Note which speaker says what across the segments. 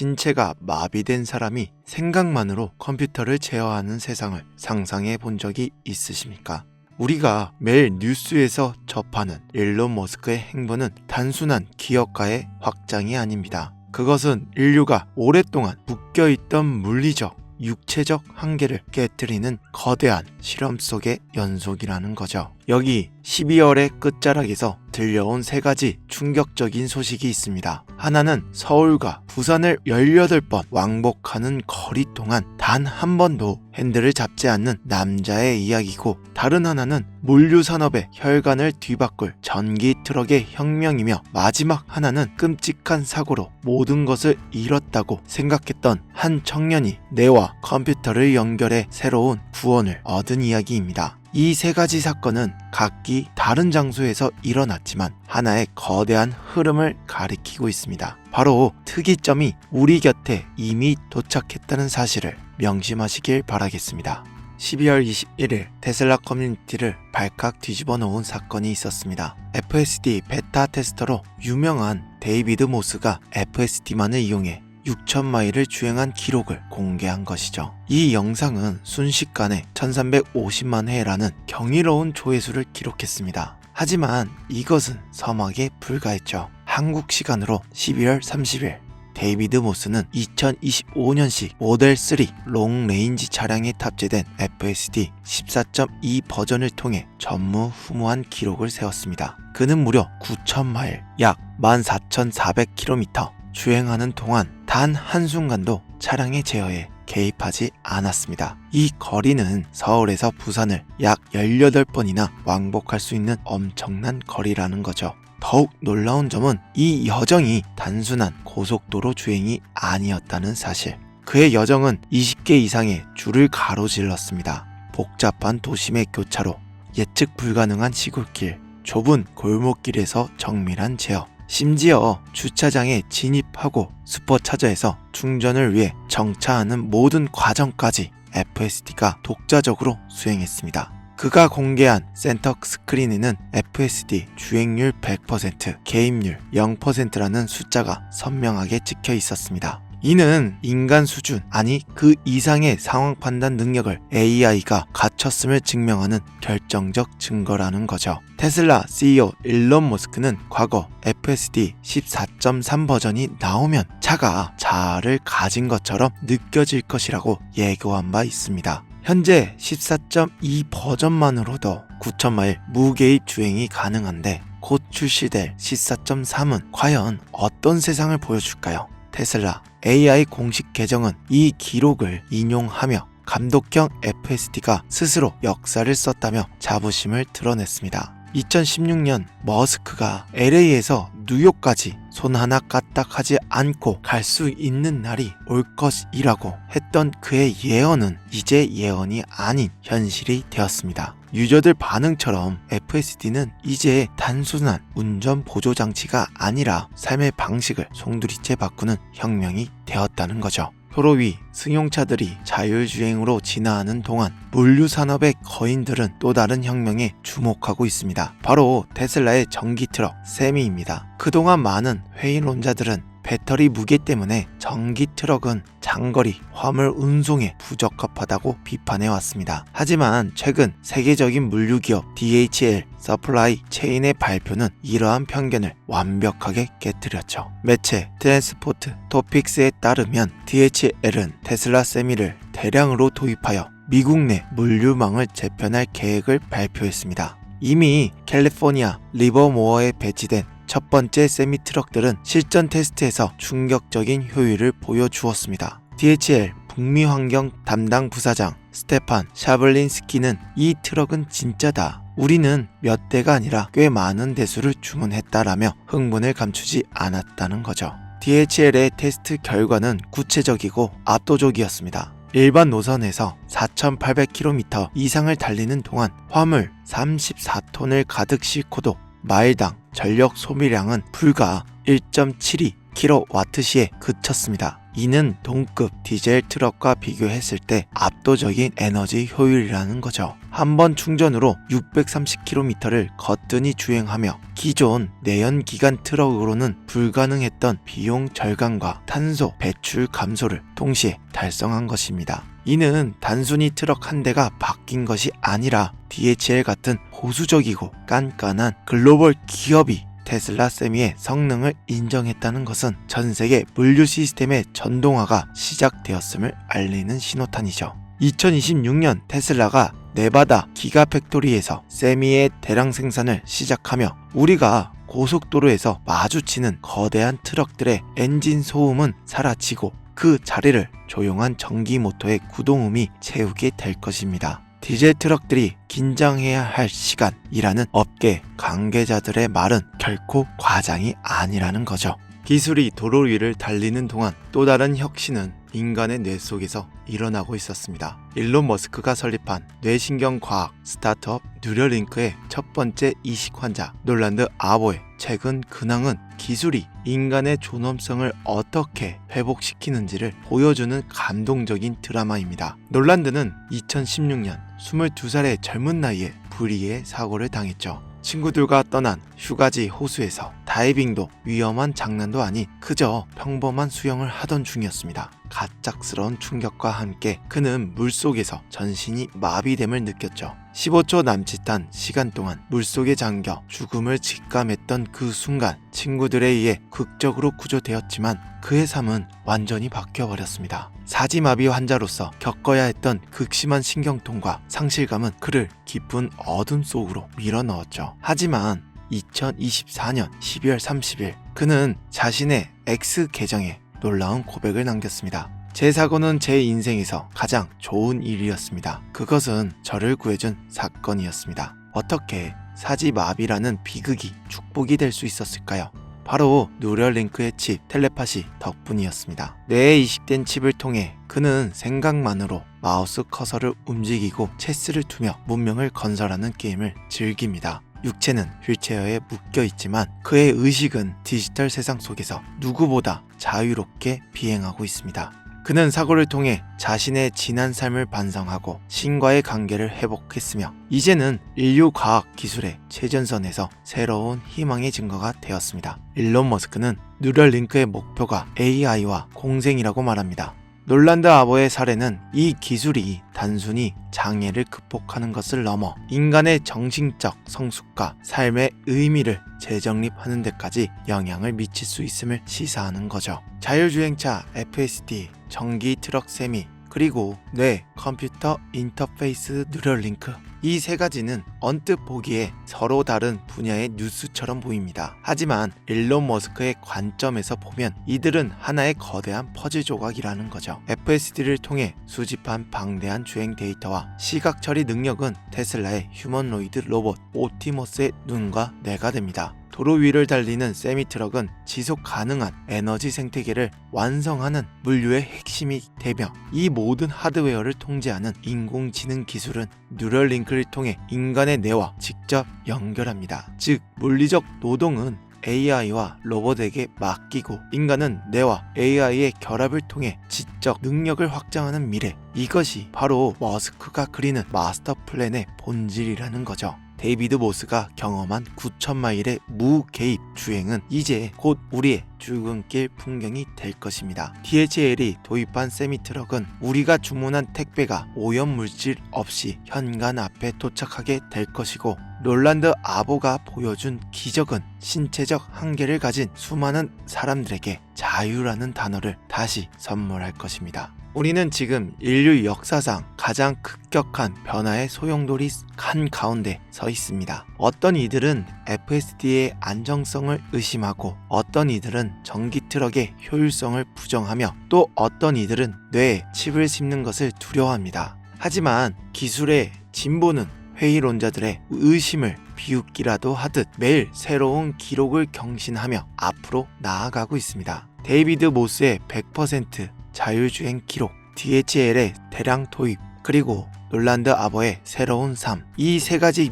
Speaker 1: 신체가 마비된 사람이 생각만으로 컴퓨터를 제어하는 세상을 상상해 본 적이 있으십니까? 우리가 매일 뉴스에서 접하는 일론 머스크의 행보는 단순한 기업가의 확장이 아닙니다. 그것은 인류가 오랫동안 묶여있던 물리적, 육체적 한계를 깨뜨리는 거대한 실험 속의 연속이라는 거죠. 여기 12월의 끝자락에서 들려온 세 가지 충격적인 소식이 있습니다. 하나는 서울과 부산을 18번 왕복하는 거리 동안 단 한 번도 핸들을 잡지 않는 남자의 이야기고, 다른 하나는 물류산업의 혈관을 뒤바꿀 전기 트럭의 혁명이며, 마지막 하나는 끔찍한 사고로 모든 것을 잃었다고 생각했던 한 청년이 뇌와 컴퓨터를 연결해 새로운 구원을 얻은 이야기입니다. 이 세 가지 사건은 각기 다른 장소에서 일어났지만 하나의 거대한 흐름을 가리키고 있습니다. 바로 특이점이 우리 곁에 이미 도착했다는 사실을 명심하시길 바라겠습니다. 12월 21일 테슬라 커뮤니티를 발칵 뒤집어 놓은 사건이 있었습니다. FSD 베타 테스터로 유명한 데이비드 모스가 FSD만을 이용해 6,000마일을 주행한 기록을 공개한 것이죠. 이 영상은 순식간에 1350만 회라는 경이로운 조회수를 기록했습니다. 하지만 이것은 서막에 불과했죠. 한국 시간으로 12월 30일 데이비드 모스는 2025년식 모델 3 롱레인지 차량에 탑재된 FSD 14.2 버전을 통해 전무후무한 기록을 세웠습니다. 그는 무려 9,000마일, 약 14,400km 주행하는 동안 단 한순간도 차량의 제어에 개입하지 않았습니다. 이 거리는 서울에서 부산을 약 18번이나 왕복할 수 있는 엄청난 거리라는 거죠. 더욱 놀라운 점은 이 여정이 단순한 고속도로 주행이 아니었다는 사실. 그의 여정은 20개 이상의 줄을 가로질렀습니다. 복잡한 도심의 교차로, 예측 불가능한 시골길, 좁은 골목길에서 정밀한 제어, 심지어 주차장에 진입하고 슈퍼차저에서 충전을 위해 정차하는 모든 과정까지 FSD가 독자적으로 수행했습니다. 그가 공개한 센터 스크린에는 FSD 주행률 100%, 개입률 0%라는 숫자가 선명하게 찍혀 있었습니다. 이는 인간 수준, 아니 그 이상의 상황 판단 능력을 AI가 갖췄음을 증명하는 결정적 증거라는 거죠. 테슬라 CEO 일론 머스크는 과거 FSD 14.3 버전이 나오면 차가 자아를 가진 것처럼 느껴질 것이라고 예고한 바 있습니다. 현재 14.2 버전만으로도 9,000마일 무개입 주행이 가능한데, 곧 출시될 14.3은 과연 어떤 세상을 보여줄까요? 테슬라 AI 공식 계정은 이 기록을 인용하며 감독형 FSD가 스스로 역사를 썼다며 자부심을 드러냈습니다. 2016년 머스크가 LA에서 뉴욕까지 손 하나 까딱하지 않고 갈 수 있는 날이 올 것이라고 했던 그의 예언은 이제 예언이 아닌 현실이 되었습니다. 유저들 반응처럼 FSD는 이제 단순한 운전 보조 장치가 아니라 삶의 방식을 송두리째 바꾸는 혁명이 되었다는 거죠. 도로 위 승용차들이 자율주행으로 진화하는 동안 물류산업의 거인들은 또 다른 혁명에 주목하고 있습니다. 바로 테슬라의 전기트럭 세미입니다. 그동안 많은 회의론자들은 배터리 무게 때문에 전기트럭은 장거리 화물 운송에 부적합하다고 비판해왔습니다. 하지만 최근 세계적인 물류기업 DHL 서플라이 체인의 발표는 이러한 편견을 완벽하게 깨뜨렸죠. 매체 트랜스포트 토픽스에 따르면 DHL은 테슬라 세미를 대량으로 도입하여 미국 내 물류망을 재편할 계획을 발표했습니다. 이미 캘리포니아 리버모어에 배치된 첫 번째 세미 트럭들은 실전 테스트에서 충격적인 효율을 보여주었습니다. DHL 북미 환경 담당 부사장 스테판 샤블린스키는 이 트럭은 진짜다. 우리는 몇 대가 아니라 꽤 많은 대수를 주문했다라며 흥분을 감추지 않았다는 거죠. DHL의 테스트 결과는 구체적이고 압도적이었습니다. 일반 노선에서 4,800km 이상을 달리는 동안 화물 34톤을 가득 싣고도 마일당 전력 소비량은 불과 1.72 킬로와트시에 그쳤습니다. 이는 동급 디젤 트럭과 비교했을 때 압도적인 에너지 효율이라는 거죠. 한 번 충전으로 630km를 거뜬히 주행하며 기존 내연기관 트럭으로는 불가능했던 비용 절감과 탄소 배출 감소를 동시에 달성한 것입니다. 이는 단순히 트럭 한 대가 바뀐 것이 아니라 DHL 같은 보수적이고 깐깐한 글로벌 기업이 테슬라 세미의 성능을 인정했다는 것은 전세계 물류 시스템의 전동화가 시작되었음을 알리는 신호탄이죠. 2026년 테슬라가 네바다 기가팩토리에서 세미의 대량 생산을 시작하며 우리가 고속도로에서 마주치는 거대한 트럭들의 엔진 소음은 사라지고 그 자리를 조용한 전기 모터의 구동음이 채우게 될 것입니다. 디젤 트럭들이 긴장해야 할 시간이라는 업계 관계자들의 말은 결코 과장이 아니라는 거죠. 기술이 도로 위를 달리는 동안 또 다른 혁신은 인간의 뇌 속에서 일어나고 있었습니다. 일론 머스크가 설립한 뇌신경과학 스타트업 뉴럴링크의 첫 번째 이식 환자 놀란드 아보의 최근 근황은 기술이 인간의 존엄성을 어떻게 회복시키는지를 보여주는 감동적인 드라마입니다. 놀란드는 2016년 22살의 젊은 나이에 불의의 사고를 당했죠. 친구들과 떠난 휴가지 호수에서 다이빙도 위험한 장난도 아닌 그저 평범한 수영을 하던 중이었습니다. 갑작스러운 충격과 함께 그는 물속에서 전신이 마비됨을 느꼈죠. 15초 남짓한 시간 동안 물속에 잠겨 죽음을 직감했던 그 순간 친구들에 의해 극적으로 구조되었지만 그의 삶은 완전히 바뀌어버렸습니다. 사지마비 환자로서 겪어야 했던 극심한 신경통과 상실감은 그를 깊은 어둠 속으로 밀어넣었죠. 하지만 2024년 12월 30일 그는 자신의 X 계정에 놀라운 고백을 남겼습니다. 제 사고는 제 인생에서 가장 좋은 일이었습니다. 그것은 저를 구해준 사건이었습니다. 어떻게 사지마비라는 비극이 축복이 될 수 있었을까요? 바로 뉴럴링크의 칩 텔레파시 덕분이었습니다. 뇌에 이식된 칩을 통해 그는 생각만으로 마우스 커서를 움직이고 체스를 두며 문명을 건설하는 게임을 즐깁니다. 육체는 휠체어에 묶여 있지만 그의 의식은 디지털 세상 속에서 누구보다 자유롭게 비행하고 있습니다. 그는 사고를 통해 자신의 지난 삶을 반성하고 신과의 관계를 회복했으며 이제는 인류 과학 기술의 최전선에서 새로운 희망의 증거가 되었습니다. 일론 머스크는 뉴럴링크의 목표가 AI와 공생이라고 말합니다. 놀란드 아보의 사례는 이 기술이 단순히 장애를 극복하는 것을 넘어 인간의 정신적 성숙과 삶의 의미를 재정립하는 데까지 영향을 미칠 수 있음을 시사하는 거죠. 자율주행차 FSD, 전기 트럭 세미, 그리고 뇌 컴퓨터 인터페이스 뉴럴링크, 이 세 가지는 언뜻 보기에 서로 다른 분야의 뉴스처럼 보입니다. 하지만 일론 머스크의 관점에서 보면 이들은 하나의 거대한 퍼즐 조각이라는 거죠. FSD를 통해 수집한 방대한 주행 데이터와 시각 처리 능력은 테슬라의 휴머노이드 로봇 옵티머스의 눈과 뇌가 됩니다. 도로 위를 달리는 세미트럭은 지속 가능한 에너지 생태계를 완성하는 물류의 핵심이 되며 이 모든 하드웨어를 통제하는 인공지능 기술은 뉴럴링크를 통해 인간의 뇌와 직접 연결합니다. 즉, 물리적 노동은 AI와 로봇에게 맡기고 인간은 뇌와 AI의 결합을 통해 지적 능력을 확장하는 미래, 이것이 바로 머스크가 그리는 마스터 플랜의 본질이라는 거죠. 데이비드 모스가 경험한 9,000마일의 무개입 주행은 이제 곧 우리의 출근길 풍경이 될 것입니다. DHL이 도입한 세미트럭은 우리가 주문한 택배가 오염물질 없이 현관 앞에 도착하게 될 것이고, 놀란드 아보가 보여준 기적은 신체적 한계를 가진 수많은 사람들에게 자유라는 단어를 다시 선물할 것입니다. 우리는 지금 인류 역사상 가장 급격한 변화의 소용돌이 한가운데 서 있습니다. 어떤 이들은 FSD의 안정성을 의심하고, 어떤 이들은 전기 트럭의 효율성을 부정하며, 또 어떤 이들은 뇌에 칩을 심는 것을 두려워합니다. 하지만 기술의 진보는 회의론자들의 의심을 비웃기라도 하듯 매일 새로운 기록을 경신하며 앞으로 나아가고 있습니다. 데이비드 모스의 100% 자율주행 기록, DHL의 대량 도입, 그리고 놀란드 아버의 새로운 삶, 이 세 가지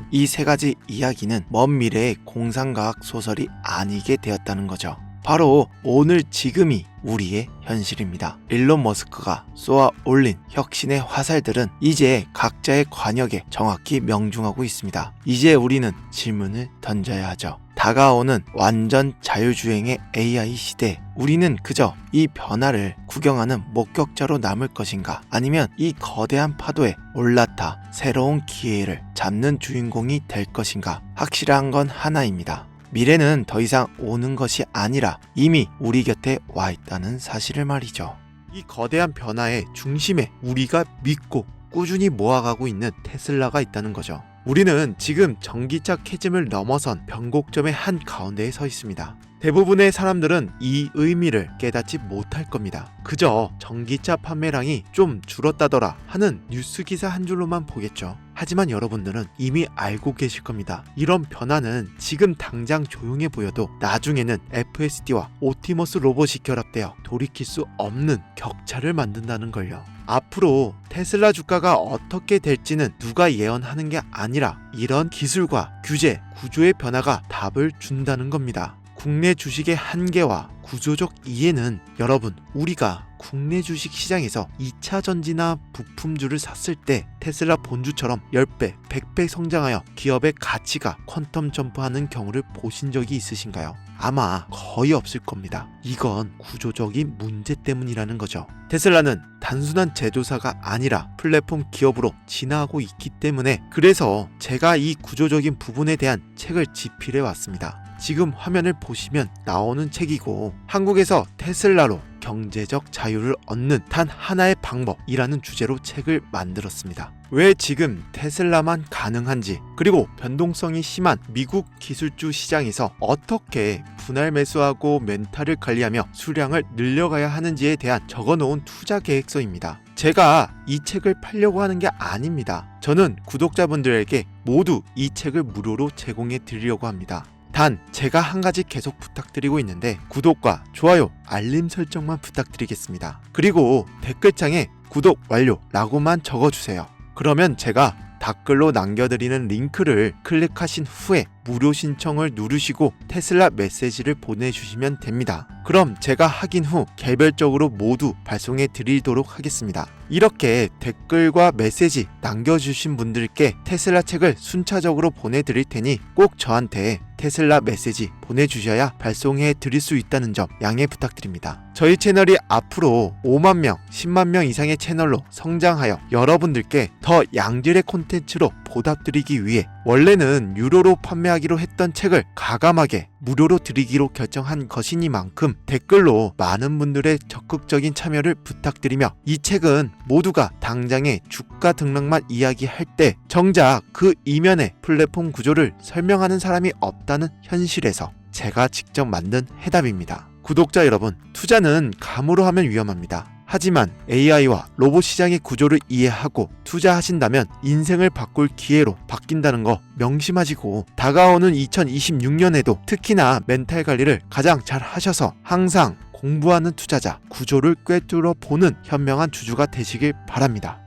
Speaker 1: 이야기는 먼 미래의 공상과학 소설이 아니게 되었다는 거죠. 바로 오늘 지금이 우리의 현실입니다. 일론 머스크가 쏘아 올린 혁신의 화살들은 이제 각자의 관역에 정확히 명중하고 있습니다. 이제 우리는 질문을 던져야 하죠. 다가오는 완전 자율주행의 AI 시대에 우리는 그저 이 변화를 구경하는 목격자로 남을 것인가? 아니면 이 거대한 파도에 올라타 새로운 기회를 잡는 주인공이 될 것인가? 확실한 건 하나입니다. 미래는 더 이상 오는 것이 아니라 이미 우리 곁에 와 있다는 사실을 말이죠. 이 거대한 변화의 중심에 우리가 믿고 꾸준히 모아가고 있는 테슬라가 있다는 거죠. 우리는 지금 전기차 캐즘을 넘어선 변곡점의 한 가운데에 서 있습니다. 대부분의 사람들은 이 의미를 깨닫지 못할 겁니다. 그저 전기차 판매량이 좀 줄었다더라 하는 뉴스 기사 한 줄로만 보겠죠. 하지만 여러분들은 이미 알고 계실 겁니다. 이런 변화는 지금 당장 조용해 보여도 나중에는 FSD와 옵티머스 로봇이 결합되어 돌이킬 수 없는 격차를 만든다는 걸요. 앞으로 테슬라 주가가 어떻게 될지는 누가 예언하는 게 아니라 이런 기술과 규제, 구조의 변화가 답을 준다는 겁니다. 국내 주식의 한계와 구조적 이해는 여러분, 우리가 국내 주식 시장에서 2차 전지나 부품주를 샀을 때 테슬라 본주처럼 10배, 100배 성장하여 기업의 가치가 퀀텀 점프하는 경우를 보신 적이 있으신가요? 아마 거의 없을 겁니다. 이건 구조적인 문제 때문이라는 거죠. 테슬라는 단순한 제조사가 아니라 플랫폼 기업으로 진화하고 있기 때문에 그래서 제가 이 구조적인 부분에 대한 책을 집필해 왔습니다. 지금 화면을 보시면 나오는 책이고 한국에서 테슬라로 경제적 자유를 얻는 단 하나의 방법이라는 주제로 책을 만들었습니다. 왜 지금 테슬라만 가능한지, 그리고 변동성이 심한 미국 기술주 시장에서 어떻게 분할 매수하고 멘탈을 관리하며 수량을 늘려가야 하는지에 대한 적어놓은 투자 계획서입니다. 제가 이 책을 팔려고 하는 게 아닙니다. 저는 구독자분들에게 모두 이 책을 무료로 제공해 드리려고 합니다. 단 제가 한 가지 계속 부탁드리고 있는데 구독과 좋아요, 알림 설정만 부탁드리겠습니다. 그리고 댓글창에 구독 완료라고만 적어주세요. 그러면 제가 댓글로 남겨드리는 링크를 클릭하신 후에 무료 신청을 누르시고 테슬라 메시지를 보내주시면 됩니다. 그럼 제가 확인 후 개별적으로 모두 발송해 드리도록 하겠습니다. 이렇게 댓글과 메시지 남겨주신 분들께 테슬라 책을 순차적으로 보내드릴 테니 꼭 저한테 테슬라 메시지 보내주셔야 발송해 드릴 수 있다는 점 양해 부탁드립니다. 저희 채널이 앞으로 5만 명, 10만 명 이상의 채널로 성장하여 여러분들께 더 양질의 콘텐츠로 보답드리기 위해 원래는 유료로 판매하기로 했던 책을 가감하게 무료로 드리기로 결정한 것이니만큼 댓글로 많은 분들의 적극적인 참여를 부탁드리며 이 책은 모두가 당장의 주가 등락만 이야기할 때 정작 그 이면의 플랫폼 구조를 설명하는 사람이 없다는 현실에서 제가 직접 만든 해답입니다. 구독자 여러분, 투자는 감으로 하면 위험합니다. 하지만 AI와 로봇 시장의 구조를 이해하고 투자하신다면 인생을 바꿀 기회로 바뀐다는 거 명심하시고 다가오는 2026년에도 특히나 멘탈 관리를 가장 잘 하셔서 항상 공부하는 투자자, 구조를 꿰뚫어 보는 현명한 주주가 되시길 바랍니다.